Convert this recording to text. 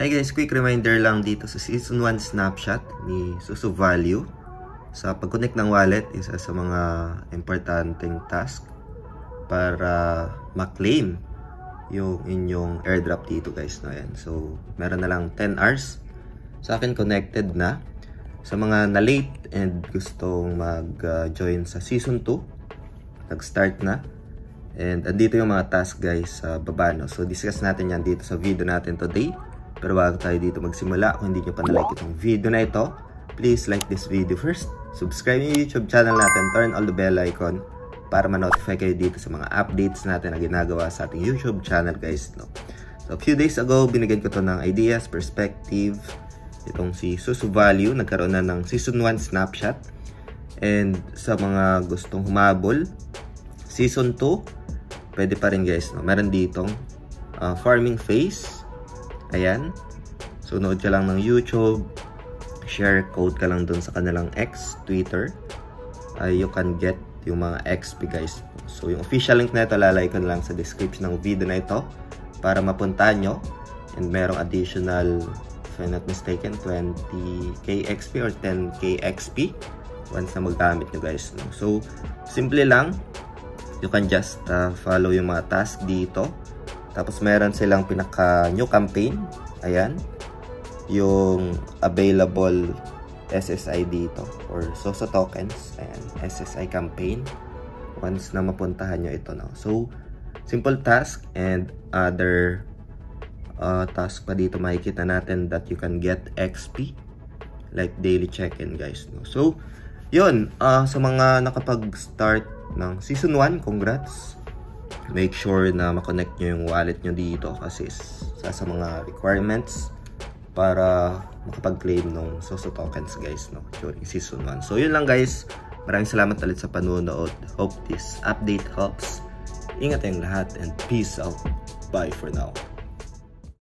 Hi guys, quick reminder lang dito sa Season 1 snapshot ni Susu Value. Sa pag-connect ng wallet, isa sa mga importanteng task para ma-claim yung inyong airdrop dito guys. No? Ayan. So, meron na lang 10 hours. Sa akin, connected na. Sa mga na-late and gustong mag-join sa Season 2, nag-start na. And andito yung mga task guys sa baba. No? So, discuss natin yan dito sa video natin today. Pero bago tayo dito magsimula, kung hindi nyo pa na-like itong video na ito, please like this video first. Subscribe yung YouTube channel natin, turn on the bell icon para ma-notify kayo dito sa mga updates natin na ginagawa sa ating YouTube channel guys. No? So, a few days ago, binigyan ko to ng ideas, perspective. Itong si Susu Value, nagkaroon na ng Season 1 snapshot. And sa mga gustong humabol, Season 2, pwede pa rin guys. No? Meron ditong farming phase. Ayan. So, nood ka lang ng YouTube. Share code ka lang dun sa kanilang X, Twitter. You can get yung mga XP guys. So, yung official link na ito, lalagay ko na lang sa description ng video na ito para mapuntahan nyo. And merong additional, if I'm not mistaken, 20k XP or 10k XP once na magdamit nyo guys. No? So, simple lang. You can just follow yung mga task dito. Tapos meron silang pinaka-new campaign. Ayan. Yung available SSI dito. Or SOSO tokens. Ayan. SSI campaign. Once na mapuntahan nyo ito. No? So, simple task. And other task pa dito makikita natin that you can get XP. Like daily check-in guys. No? So, yun. Sa mga nakapag-start ng Season 1, congrats. Make sure na makonect nyo yung wallet nyo dito kasi sa mga requirements para makapag-claim ng SOSO tokens guys no, during Season 1. So yun lang guys, maraming salamat ulit sa panonood. Hope this update helps. Ingat tayong lahat and peace out. Bye for now.